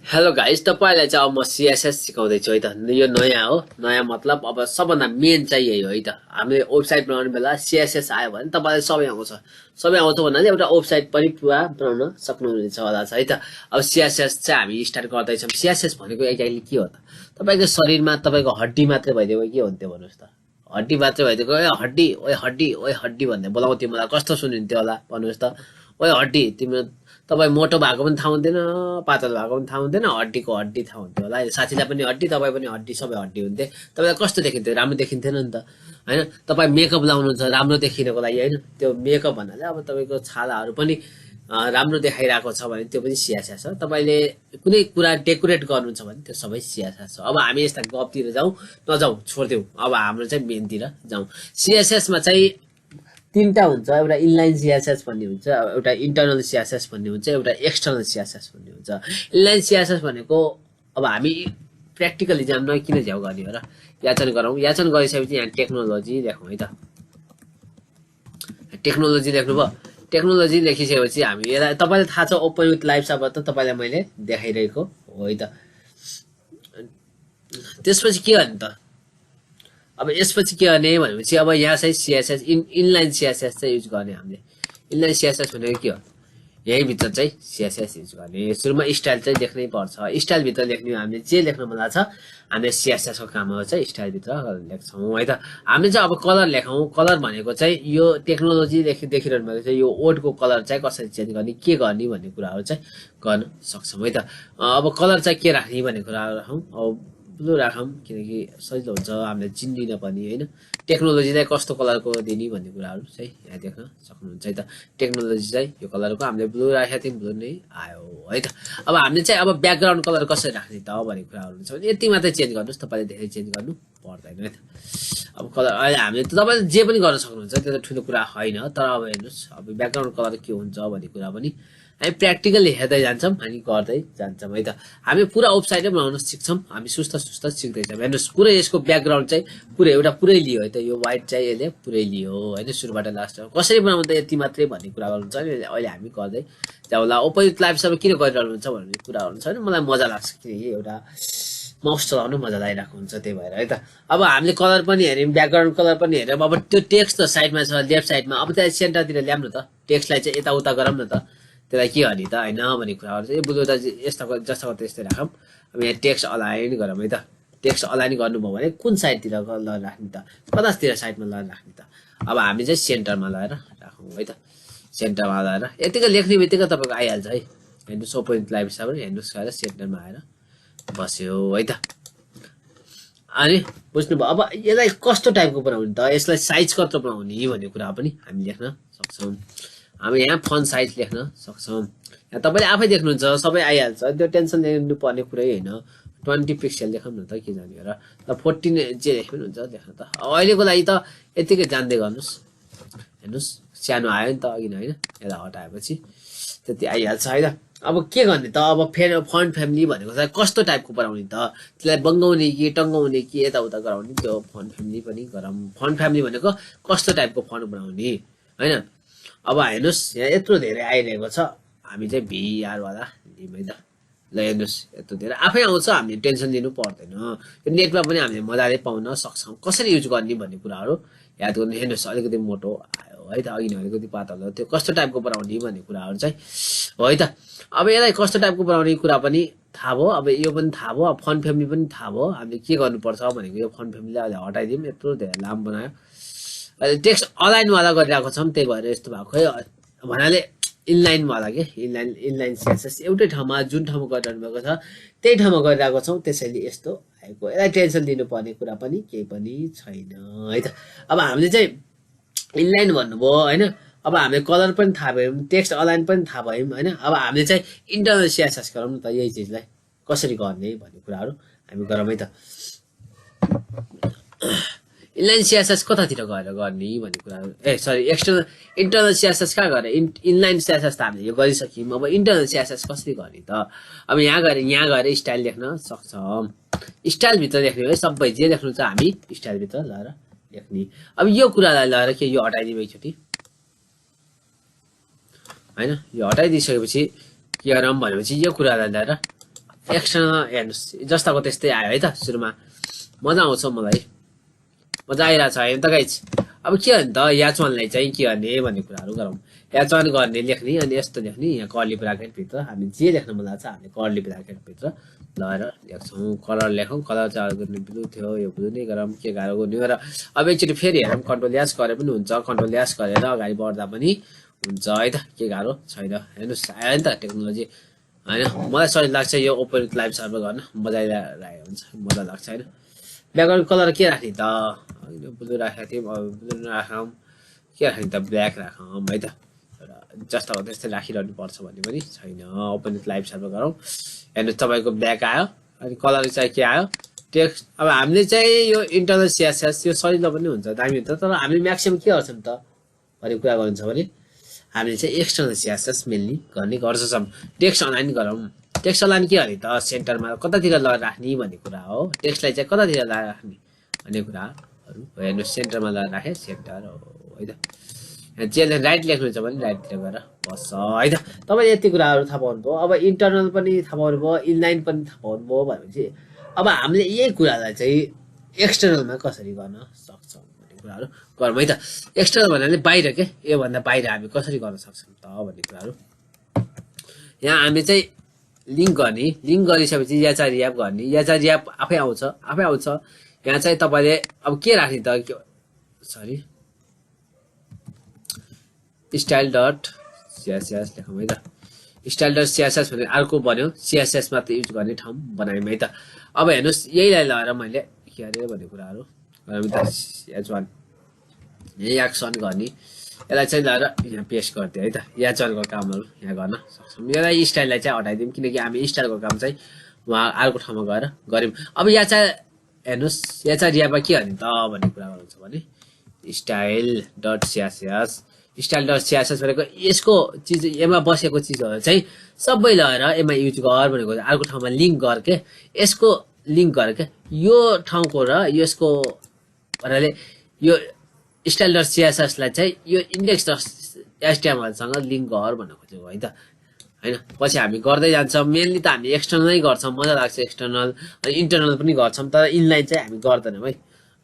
Hello guys, तपाईलाई चाहिँ अब म CSS सिकाउँदै छु है त। यो नयाँ हो। नयाँ मतलब अब सबभन्दा मेन चाहिँ यही हो है त। हामीले वेबसाइट बनाउने बेला CSS आयो भने तपाईलाई सबै आउँछ। सबै आउँछ भन्नाले एउटा वेबसाइट पनि पुरा बनाउन सक्नुहुनेछ होला है त। अब CSS चाहिँ हामी स्टार्ट गर्दै छौं। CSS भनेको एक्ज्याक्टली के हो त? तपाईको शरीरमा तपाईको हड्डी मात्रै भइदिएको के हुन्थ्यो भन्नुस् त? हड्डी मात्रै भइदिएको ए हड्डी, ओए हड्डी, ओए हड्डी भन्ने बोलाउँथ्यो मलाई कस्तो सुनिन्थ्यो होला भन्नुस् त? ओए हड्डी, तिम्रो तपाई मोटो भएको पनि थाहा हुँदैन, पातलो भएको पनि थाहा हुँदैन, हड्डीको हड्डी थाहा हुन्थ्यो होला। साथीलाई पनि हड्डी, तपाई पनि हड्डी, सबै हड्डी हुन्थे। तपाईलाई कस्तो देखिन्थ्यो? राम्रो देखिन्थेन नि त, हैन? तपाई मेकअप लाउनुहुन्छ राम्रो देखिनको लागि, हैन? त्यो मेकअप भन्नाले अब तपाईको छालाहरु पनि राम्रो देखाइराको छ भने त्यो पनि CSS हो। तपाईले कुनै कुरा डेकोरेट गर्नुहुन्छ भने त्यो सबै CSS हो। अब हामी यस्ता गफतिर जाउँ नजाउँ छोड्देऊ। अब हाम्रो चाहिँ मेनतिर जाउँ। CSS मा चाहिँ तीनटा हुन्छ। एउटा इनलाइन CSS भन्ने हुन्छ, एउटा इन्टरनल CSS भन्ने हुन्छ, एउटा एक्सटर्नल CSS भन्ने हुन्छ। इनलाइन CSS भनेको अब हामी प्र्याक्टिकली जान्न किन झ्याउ गर्ने हो र? याचन गरौँ। याचन गरिसकेपछि यहाँ टेक्नोलोजी लेखौँ है त। टेक्नोलोजी लेख्नुभयो। टेक्नोलोजी लेखिसकेपछि हामी यसलाई तपाईलाई थाहा छ ओपन विथ लाइभ सर्भर त तपाईलाई मैले देखाइरहेको हो है त। त्यसपछि के गर्ने त? अब यसपछि के गर्ने भनेपछि अब यहाँ चाहिँ CSS इनलाइन CSS चाहिँ युज गर्ने हामीले। इनलाइन CSS भनेको के हो? यही भित्र चाहिँ CSS युज गर्ने। सुरुमा स्टाइल चाहिँ लेख्नै पर्छ। स्टाइल भित्र लेख्ने हामीले जे लेख्न मन लाग्छ हामीले CSS को काम हो चाहिँ स्टाइल भित्र लेख्छौं है त। हामीले चाहिँ अब कलर लेखौं। कलर भनेको चाहिँ यो टेक्नोलोजी देखिरहनु भएको चाहिँ यो ओड को कलर चाहिँ कसरी चेन्ज गर्ने, के गर्ने भन्ने कुराहरु चाहिँ गर्न सक्छौं है त। अब कलर चाहिँ के राख्ने भन्ने कुराहरु राखौं। अब ब्लू राखौं किनकि सजिलो हुन्छ हामीले चिन्दिन पनि, हैन? टेक्नोलोजीलाई कस्तो कलरको दिने भन्ने कुराहरु चाहिँ यहाँ देख्न सक्नुहुन्छ है त। टेक्नोलोजी चाहिँ यो कलरको हामीले ब्लू राखेको थियौं, ब्लू नै आयो है त। अब हामीले चाहिँ अब ब्याकग्राउन्ड कलर कसरी राख्ने त भन्ने कुराहरु हुन्छ भने यति मात्रै चेन्ज गर्नुस्, तपाईले धेरै चेन्ज गर्नु पर्दैन है त। अब कलर अहिले हामीले तपाईले जे पनि गर्न सक्नुहुन्छ, त्यो त ठुलो कुरा हैन। तर अब हेर्नुस्, अब ब्याकग्राउन्ड कलर के हुन्छ भन्ने कुरा पनि हामी प्र्याक्टिकली हेर्दै जान्छौं, हामी गर्दै जान्छौं है त। हामी पुरा वेबसाइटै बनाउन सिक्छौं। हामी सुस्त सिक्दै छौं। हेर्नुस्, पुरै यसको ब्याकग्राउन्ड चाहिँ पुरै लियो है त। यो व्हाइट चाहिँ यसले पुरै लियो हैन, सुरुबाट लास्ट। कसरी बनाउँदा यति मात्रै भन्ने कुरा हुन्छ नि अहिले हामी गर्दै जाउँला। ओपन विथ लाइभ सर्भर किन गरिरहनु हुन्छ भन्ने कुरा हुन्छ नि। मलाई मजा लाग्छ किनकि एउटा माउस चलाउनु मजा लागिरहेको हुन्छ, त्यही भएर है त। अब हामीले कलर पनि हेर्यौं, ब्याकग्राउन्ड कलर पनि हेर्यौं। अब त्यो टेक्स्ट त साइडमा छ, लेफ्ट साइडमा। अब त्यहाँ सेन्टरतिर ल्याउँ न त। टेक्स्टलाई चाहिँ यताउता गरौँ न त। त्यसलाई के गर्ने त, हैन भन्ने कुराहरु चाहिँ बुझ्नु त। यस्ताको जस्ताको त्यस्तै राखौं। अब यहाँ टेक्स्ट अलाइन गरौँ है त। टेक्स्ट अलाइन गर्नुभयो भने कुन साइडतिर कलर राख्ने त? कतातिर साइडमा लगाएर राख्ने त? अब हामी चाहिँ सेन्टरमा लगाएर राखौं है त। सेन्टरमा लगाएर यतिकै लेख्ने बित्तिकै तपाईको आइहाल्छ है। हेर्नुस्, ओपन विथ लाइभ सर्भर हेर्नुस् गएर सेन्टरमा आएर बस्यो है त। अनि बुझ्नुभयो? अब यसलाई कस्तो टाइपको बनाउने त, यसलाई साइज कत्रो बनाउने भन्ने कुरा पनि हामी लेख्न सक्छौं। हामी यहाँ फन्ट साइज लेख्न सक्छौं। यहाँ तपाईले आफै देख्नुहुन्छ, सबै आइहाल्छ। त्यो टेन्सन लिनु पर्ने कुरै हैन। 20 पिक्सल लेखौँ न त, के जाने र। 14 जे लेख्नु हुन्छ लेख्न त। अहिलेको लागि त यतिकै जान्दै गर्नुस्। हेर्नुस्, सानो आयो नि त अघि नै, हैन? यसलाई हटाएपछि त्यति आइहाल्छ है त। अब के गर्ने त? अब फन्ट फ्यामिली भनेको चाहिँ कस्तो टाइपको बनाउने त? त्यसलाई बङ्गाउने कि टङ्गाउने कि यताउता गराउने, त्यो फन्ट फ्यामिली पनि गरौँ। फन्ट फ्यामिली भनेको कस्तो टाइपको फन्ट बनाउने, हैन? अब हेर्नुस्, यहाँ यत्रो धेरै आइरहेको छ। हामी चाहिँ VR वाला लिम है त। ल हेर्नुस्, यत्रो धेरै आफै आउँछ, हामीले टेन्सन लिनु पर्दैन। यो नेटमा पनि हामीले मजाले पाउन सक्छौं। कसरी युज गर्ने भन्ने कुराहरु याद गर्नु। हेर्नुस्, अलिकति मोटो आयो है त, अघि नै अलिकति पातलो। त्यो कस्तो टाइपको बनाउने भन्ने कुराहरु चाहिँ हो है त। अब यसलाई कस्तो टाइपको बनाउने कुरा पनि थाहा भयो। अब यो पनि थाहा भयो। अब फन्ट फ्यामिली पनि थाहा भयो। हामीले के गर्नुपर्छ भनेको यो फन्ट फ्यामिलीलाई अहिले हटाइदिउँ। यत्रो धेरै लामो बनायो। अहिले टेक्स्ट अलाइन वाला गरिरहेको छौं, त्यही भएर यस्तो भएको है। भन्नाले इनलाइन वाला के इनलाइन CSS एउटै ठाउँमा जुन ठाउँमा गरिरहनु भएको छ त्यही ठाउँमा गरिरहेको छौं, त्यसैले यस्तो आएको। यसलाई टेन्सन लिनुपर्ने कुरा पनि केही पनि छैन है त। अब हामीले चाहिँ इनलाइन भन्नुभयो, हैन? अब हामीले कलर पनि थाहा भयौं, टेक्स्ट अलाइन पनि थाहा भयौं, हैन? अब हामीले चाहिँ इन्टरनल CSS गरौँ न त। यही चीजलाई कसरी गर्ने भन्ने कुराहरु हामी गरौँ है त। इनलाइन CSS कतातिर गएर गर्ने भन्ने कुरा। सरी, इन्टरनल CSS कहाँ गरे? इनलाइन CSS त हामीले यो गरिसक्यौं। अब इन्टरनल CSS कसरी गर्ने त? अब यहाँ गएर स्टाइल लेख्न सक्छौं। स्टाइल भित्र लेख्ने हो सबै जे लेख्नु छ हामी स्टाइल भित्र लगाएर लेख्ने। अब यो कुरालाई लगाएर के यो हटाइदिउँ एकचोटी, हैन? यो हटाइदिसकेपछि के गरौँ भनेपछि यो कुरालाई ल्याएर एक्सटर्नल हेर्नुस् जस्ताको त्यस्तै आयो है त सुरुमा मजा आउँछ मलाई मजा आइरहेछ हैन त गाइज अब के हो नि त याचवानलाई चाहिँ के गर्ने भन्ने कुराहरु गरौँ याचवान गर्ने लेख्ने अनि यस्तो लेख्ने यहाँ कर्ली ब्राकेट भित्र हामी जे लेख्न मन लाग्छ हामीले कर्ली ब्राकेट भित्र लगाएर लेख्छौं कलर लेखौं कलर चाहिँ गर्ने ब्लू थियो यो ब्लू नै गरौँ के गाह्रो गर्नु र अब एकचोटी फेरि हेरौँ कन्ट्रोल एस गरे पनि हुन्छ कन्ट्रोल एस गरेर अगाडि बढ्दा पनि हुन्छ है त के गाह्रो छैन हेर्नुस् आयो नि त टेक्नोलोजी हैन मलाई सजिलो लाग्छ यो ओपन विथ लाइभ सर्भर गर्न मजा आइरहेको हुन्छ मजा लाग्छ हैन ब्याकग्राउन्ड कलर के राख्ने त ब्लू राखेको थियौँ अब ब्लू राखौँ के राख्ने त ब्ल्याक राखौँ है त जस्तो हो त्यस्तै राखिरहनु पर्छ भन्ने पनि छैन ओपन विथ लाइभ सर्भर गरौँ हेर्नुहोस् तपाईँको ब्ल्याक आयो अनि कलर चाहिँ के आयो टेक्स्ट अब हामीले चाहिँ यो इन्टरनल सीएसएस यो सजिलो पनि हुन्छ दामी हुन्छ तर हामीले म्याक्सिमम के गर्छौँ त भन्ने कुरा गर्नुहुन्छ भने हामीले चाहिँ एक्सटर्नल सीएसएस मेनली गर्ने गर्छौँ टेक्स्ट अलाइन गरौँ टेक्स्ट अलाइन के भने त सेन्टरमा कतातिर लगाएर राख्ने भन्ने कुरा हो टेक्स्टलाई चाहिँ कतातिर लगाएर राख्ने भन्ने कुराहरू हेर्नुहोस् सेन्टरमा लगाएर राखे सेन्टर हो है त जेले राइट लेख्नु छ भने राइटतिर गएर बस्छ है त तपाईले यति कुराहरु थाहा पाउनुभयो अब इन्टरनल पनि थाहा पाउनुभयो इनलाइन पनि थाहा पाउनुभयो भनेपछि अब हामीले यही कुरालाई चाहिँ एक्सटर्नलमा कसरी गर्न सक्छौं भन्ने कुराहरु गरौँ है त एक्सटर्नल भन्नाले बाहिर के यो भन्दा बाहिर हामी कसरी गर्न सक्छौं त भन्ने कुराहरु यहाँ हामी चाहिँ लिंक गर्ने लिंक गरिसकेपछि या चाहिँ रियाप गर्ने या चाहिँ रियाप आफै आउँछ यहाँ चाहिँ तपाईले अब के राख्ने त सरी style.css लेखौँ है त style.css भने अर्को बन्यो css मात्र युज गर्ने ठाउँ बनायौँ है त अब हेर्नुस् यहीलाई लगाएर मैले के अरे भन्ने कुराहरु गरौँ त h1 यही एक्सन गर्ने यसलाई चाहिँ लगाएर यहाँ पेस्ट गर्दै है त h1 को कामहरु यहाँ गर्न सक्छौं यसलाई स्टाइललाई चाहिँ हटाइदिउँ किनकि हामी स्टाइलको काम चाहिँ वहाँ अर्को ठाउँमा गएर गर्यौं अब यहाँ चाहिँ हेर्नुस् यहाँ चाहिँ रियामा के गर्ने त भन्ने कुरा गर्नुहुन्छ भने style.css style.css भनेको यसको चीज एमा बसेको चीजहरु चाहिँ सबै लगाएर एमा युज गर भनेको अर्को ठाउँमा लिंक गर के यसको लिंक गर के यो ठाउँको र यसको भन्नाले यो style.css लाई चाहिँ यो index.html सँग लिंक गर भन्न खोजेको है त हैन पछि हामी गर्दै जान्छौं मेनली त हामी एक्सटर्नल नै गर्छौं मजा लाग्छ एक्सटर्नल अनि इन्टरनल पनि गर्छौं तर इनलाइन चाहिँ हामी गर्दैनौं है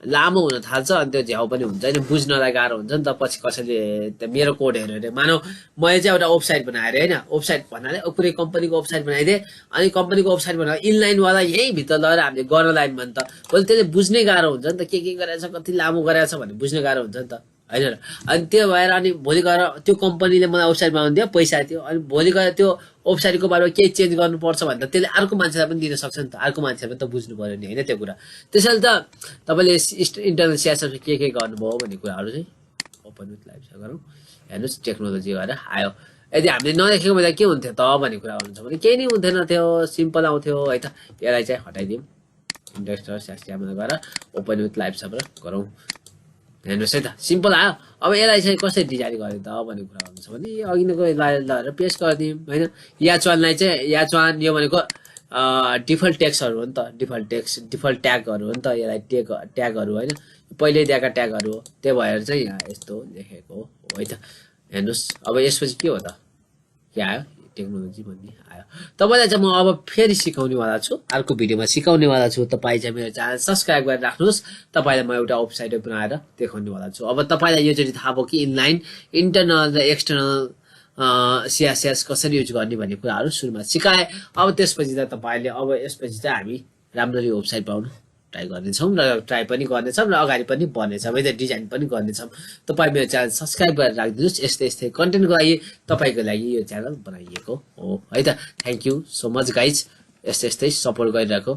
लामो हुन थाल्छ अनि त्यो झ्याउ पनि हुन्छ हैन बुझ्नलाई गाह्रो हुन्छ नि त पछि कसैले मेरो कोड हेरेर मानौ मैले चाहिँ एउटा वेबसाइट बनाएर हैन वेबसाइट भन्नाले पुरै कम्पनीको वेबसाइट बनाइदिए अनि कम्पनीको वेबसाइट बनाएर इनलाइन वाला यही भित्र लगाएर हामीले गर्न लाइन भन्छ त भोलि त्यसले बुझ्नै गाह्रो हुन्छ नि त के गरेछ कति लामो गरेछ भन्ने बुझ्न गाह्रो हुन्छ नि त हैन अनि त्यो भएर अनि भोलि गएर त्यो कम्पनीले मलाई वेबसाइट बनाउन दियो पैसा दियो अनि भोलि गएर त्यो वेबसाइटको बारेमा केही चेन्ज गर्नुपर्छ भन्दा त्यसले अर्को मान्छेलाई पनि दिन सक्छ नि त अर्को मान्छेले त बुझ्नु पर्यो नि हैन त्यो कुरा त्यसैले त तपाईले इन्टरनल सीएसएस के गर्नुभयो भन्ने कुराहरु चाहिँ ओपन विथ लाइभ गरौँ हेर्नुस् टेक्नोलोजी गरेर आयो यदि हामीले नलेखेको बेला के हुन्थ्यो त भन्ने कुरा गर्नुहुन्छ भने केही नै हुन्थेन थियो सिम्पल आउँथ्यो है त यसलाई चाहिँ हटाइदिउँ index.html गरेर ओपन विथ लाइभ सर्भर गरौँ हेर्नुस् है त सिम्पल आयो अब यसलाई चाहिँ कसरी डिजाइन गर्ने त भन्ने कुरा गर्नुहुन्छ भने अघिनको लगाएर पेस्ट गर्दियौं हैन याचवानलाई चाहिँ याचवान यो भनेको डिफल्ट टेक्स्टहरु हो नि त डिफल्ट टेक्स्ट डिफल्ट ट्यागहरु हो नि त यसलाई ट्यागहरु हैन पहिले दिएका ट्यागहरु हो त्यही भएर चाहिँ यहाँ यस्तो लेखेको हो है त हेर्नुस् अब यसपछि के हो त के आयो टेक्नोलोजी भन्ने आयो तपाईलाई चाहिँ म अब फेरि सिकाउने वाला छु अर्को भिडियोमा सिकाउने वाला छु तपाई चाहिँ मेरो च्यानल सब्स्क्राइब गरेर राख्नुस् तपाईलाई म एउटा वेबसाइट बनाएर देखाउने वाला छु अब तपाईलाई यो चाहिँ थाहा भयो कि इनलाइन इन्टरनल र एक्सटर्नल सीएसएस कसरी युज गर्ने भन्ने कुराहरु सुरुमा सिकाए अब त्यसपछि त तपाईले अब यसपछि चाहिँ हामी राम्ररी वेबसाइट बनाउन ट्राई गर्नेछौं र ट्राई पनि गर्नेछौं र अगाडि पनि बढ्नेछौं है त डिजाइन पनि गर्नेछौं तपाई मेरो च्यानल सब्स्क्राइब गरेर राख्दिनुस् यस्तै कन्टेन्टको लागि तपाईको लागि यो च्यानल बनाइएको हो है त thank you so much guys यस्तै सपोर्ट गरिरहेको